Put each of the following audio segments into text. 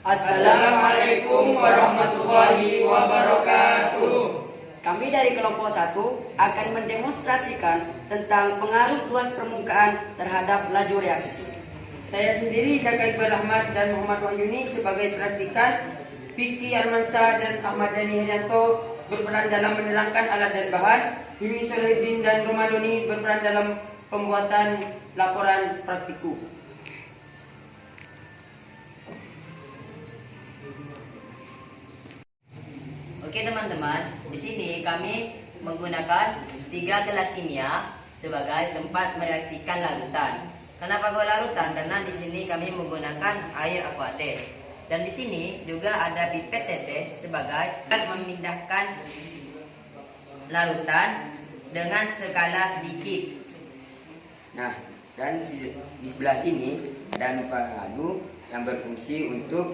Assalamualaikum warahmatullahi wabarakatuh. Kami dari kelompok 1 akan mendemonstrasikan tentang pengaruh luas permukaan terhadap laju reaksi. Saya sendiri Zaka Iqbal Ahmad dan Muhammad Wahyuni sebagai praktikan. Vicky Armansa dan Ahmad Dhani Herianto berperan dalam menerangkan alat dan bahan. Hilmi Solihuddin dan Romadoni berperan dalam pembuatan laporan praktikum. Oke teman-teman, di sini kami menggunakan 3 gelas kimia sebagai tempat mereaksikan larutan. Kenapa gua larutan? Karena di sini kami menggunakan air aquates. Dan di sini juga ada pipet tetes sebagai memindahkan larutan dengan skala sedikit. Nah, dan di sebelah sini ada pengadu yang berfungsi untuk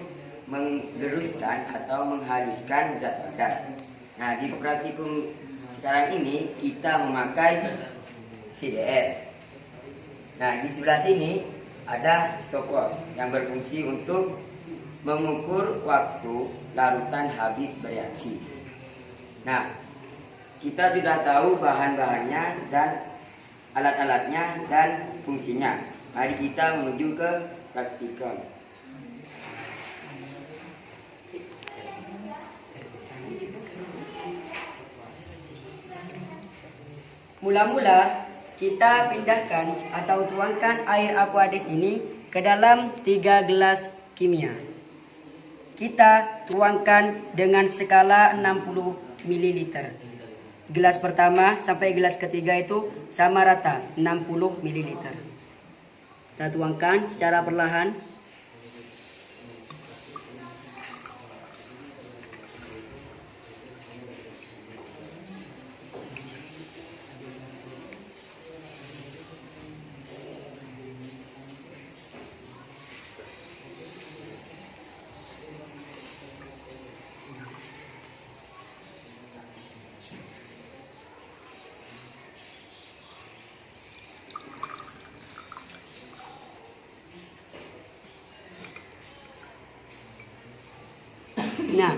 menggeruskan atau menghaluskan zat padat. Nah, di praktikum sekarang ini kita memakai CDR. Nah, di sebelah sini ada stopwatch yang berfungsi untuk mengukur waktu larutan habis bereaksi. Nah, kita sudah tahu bahan-bahannya dan alat-alatnya dan fungsinya. Mari kita menuju ke praktikum. Mula-mula kita pindahkan atau tuangkan air aquades ini ke dalam 3 gelas kimia. Kita tuangkan dengan skala 60 ml. Gelas pertama sampai gelas ketiga itu sama rata 60 ml. Kita tuangkan secara perlahan. Nah,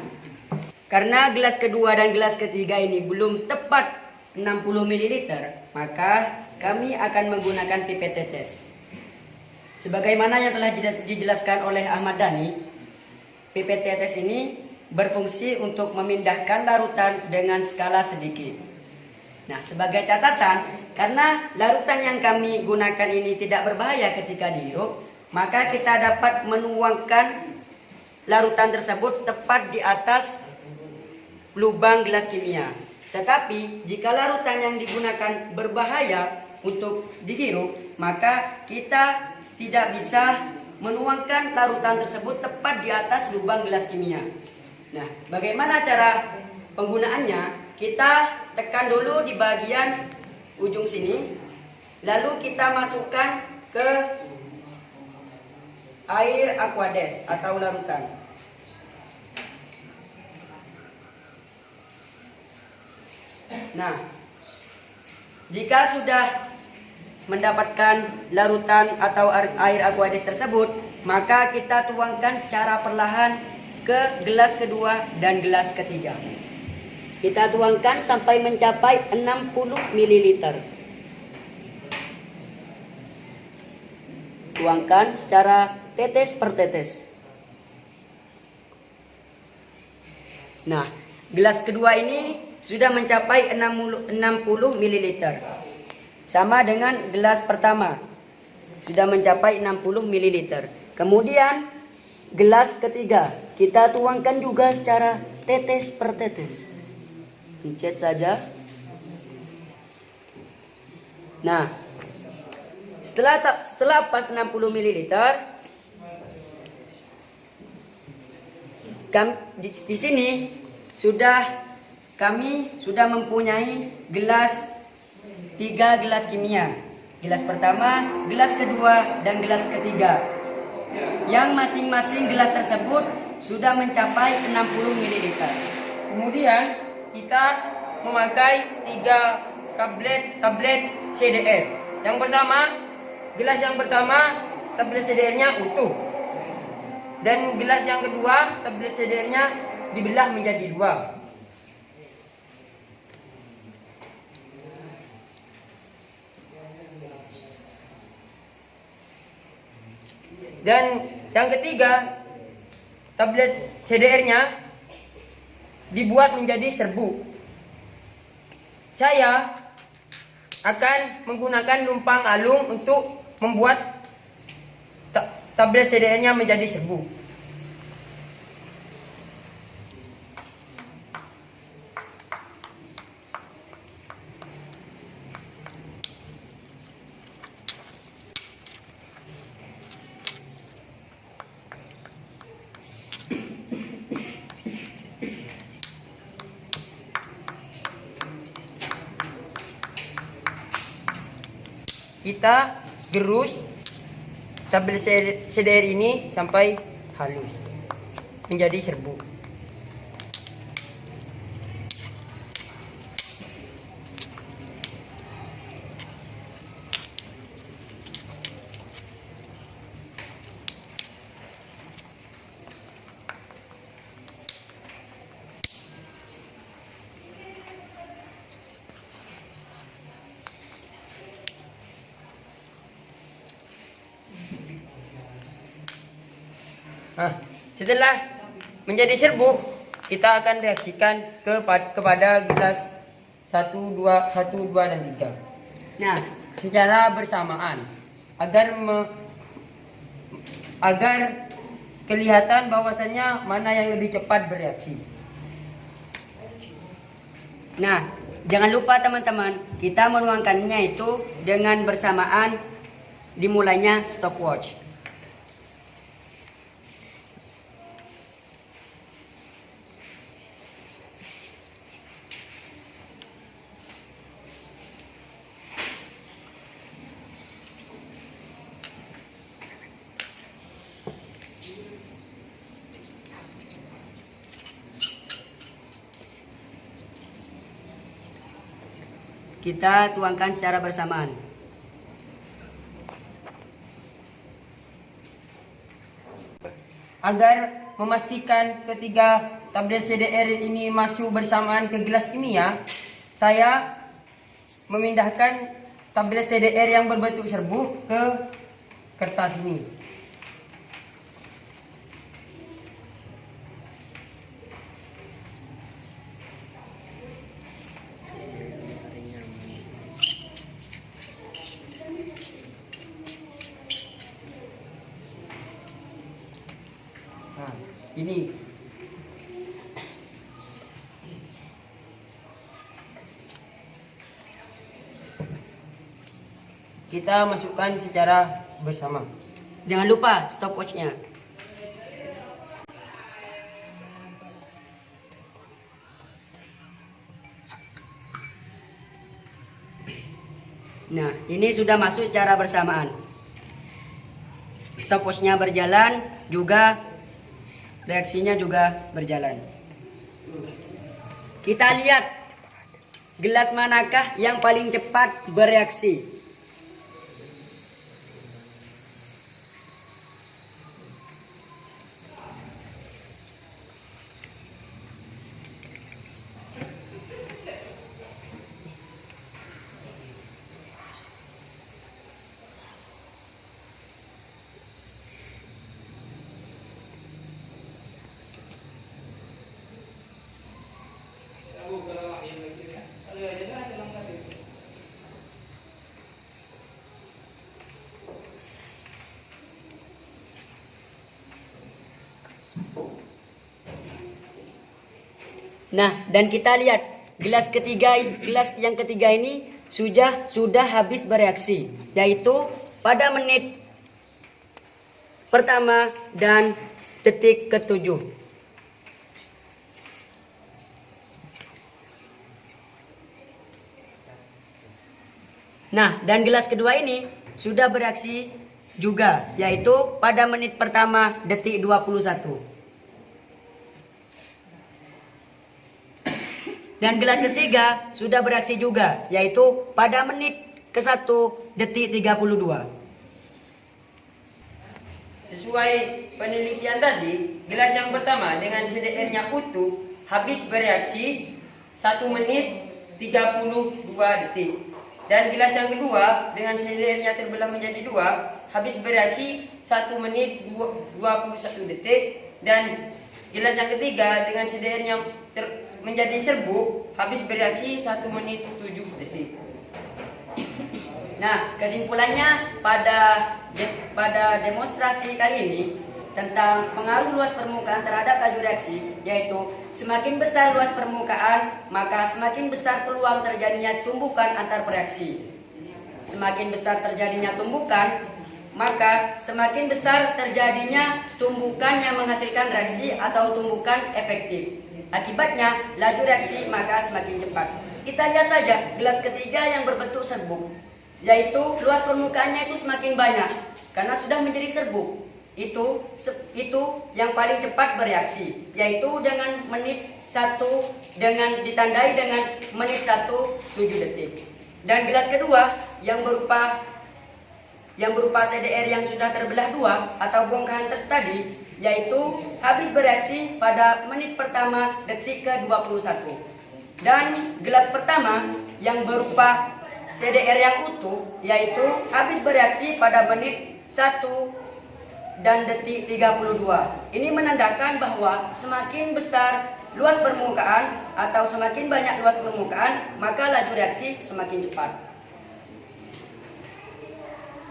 karena gelas kedua dan gelas ketiga ini belum tepat 60 ml, maka kami akan menggunakan pipet tetes. Sebagaimana yang telah dijelaskan oleh Ahmad Dhani, pipet tetes ini berfungsi untuk memindahkan larutan dengan skala sedikit. Nah, sebagai catatan, karena larutan yang kami gunakan ini tidak berbahaya ketika dihirup, maka kita dapat menuangkan larutan tersebut tepat di atas lubang gelas kimia. Tetapi jika larutan yang digunakan berbahaya untuk dihirup, maka kita tidak bisa menuangkan larutan tersebut tepat di atas lubang gelas kimia. Nah, bagaimana cara penggunaannya? Kita tekan dulu di bagian ujung sini, lalu kita masukkan ke air aquades atau larutan. Nah, jika sudah mendapatkan larutan atau air aquades tersebut, maka kita tuangkan secara perlahan ke gelas kedua dan gelas ketiga. Kita tuangkan sampai mencapai 60 ml. Tuangkan secara tetes per tetes. Nah, gelas kedua ini sudah mencapai 60 ml. Sama dengan gelas pertama. Sudah mencapai 60 ml. Kemudian gelas ketiga kita tuangkan juga secara tetes per tetes. Pencet saja. Nah, setelah pas 60 ml, di sini kami sudah mempunyai 3 gelas kimia. Gelas pertama, gelas kedua, dan gelas ketiga. Yang masing-masing gelas tersebut sudah mencapai 60 ml. Kemudian kita memakai 3 tablet CDR. Gelas yang pertama tablet CDR-nya utuh. Dan gelas yang kedua, tablet CDR-nya dibelah menjadi dua. Dan yang ketiga, tablet CDR-nya dibuat menjadi serbu. Saya akan menggunakan lumpang alung untuk membuat tablet CDR-nya menjadi serbu. Kita gerus tablet CDR ini sampai halus menjadi serbu. Setelah menjadi serbuk, kita akan reaksikan kepada gelas 1, 2, dan 3. Nah, secara bersamaan agar kelihatan bahwasannya mana yang lebih cepat bereaksi. Nah, jangan lupa teman-teman, kita menuangkannya itu dengan bersamaan dimulainya stopwatch. Kita tuangkan secara bersamaan. Agar memastikan ketiga tablet CDR ini masuk bersamaan ke gelas kimia, saya memindahkan tablet CDR yang berbentuk serbuk ke kertas ini. Nah, ini kita masukkan secara bersama. Jangan lupa stopwatch-nya. Nah, ini sudah masuk secara bersamaan. Stopwatch-nya berjalan, juga reaksinya juga berjalan. Kita lihat gelas manakah yang paling cepat bereaksi. Nah, dan kita lihat gelas yang ketiga ini sudah habis bereaksi, yaitu pada menit pertama dan detik ke-7. Nah, dan gelas kedua ini sudah bereaksi juga, yaitu pada menit pertama detik 21. Dan gelas ketiga sudah bereaksi juga, yaitu pada menit ke-1 detik 32. Sesuai penelitian tadi, gelas yang pertama dengan CDR-nya utuh habis bereaksi 1 menit 32 detik. Dan gelas yang kedua dengan CDR-nya terbelah menjadi 2 habis bereaksi 1 menit 21 detik. Dan gelas yang ketiga dengan CDR-nya menjadi serbuk habis bereaksi 1 menit 7 detik. Nah, kesimpulannya pada demonstrasi kali ini tentang pengaruh luas permukaan terhadap laju reaksi, yaitu semakin besar luas permukaan, maka semakin besar peluang terjadinya tumbukan antar bereaksi. Semakin besar terjadinya tumbukan, maka semakin besar terjadinya tumbukan yang menghasilkan reaksi atau tumbukan efektif. Akibatnya, laju reaksi maka semakin cepat. Kita lihat saja gelas ketiga yang berbentuk serbuk, yaitu luas permukaannya itu semakin banyak karena sudah menjadi serbuk. Itu yang paling cepat bereaksi, yaitu dengan menit 1 dengan ditandai dengan menit 1 7 detik. Dan gelas kedua yang berupa CDR yang sudah terbelah 2 atau bongkahan tadi, yaitu habis bereaksi pada menit pertama detik ke-21. Dan gelas pertama yang berupa CDR yang utuh, yaitu habis bereaksi pada menit 1 dan detik 32. Ini menandakan bahwa semakin besar luas permukaan atau semakin banyak luas permukaan, maka laju reaksi semakin cepat.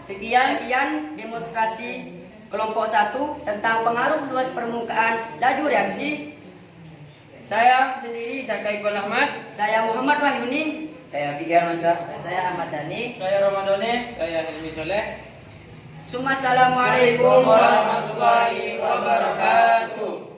Sekian demonstrasi kelompok 1 tentang pengaruh luas permukaan laju reaksi. Saya sendiri Zaka Iqbal Ahmad. Saya Muhammad Wahyuni. Saya Fikri Armansyah. Dan saya Ahmad Dhani. Saya Ramadhani. Saya Hilmi Soleh. Assalamualaikum Warahmatullahi wabarakatuh.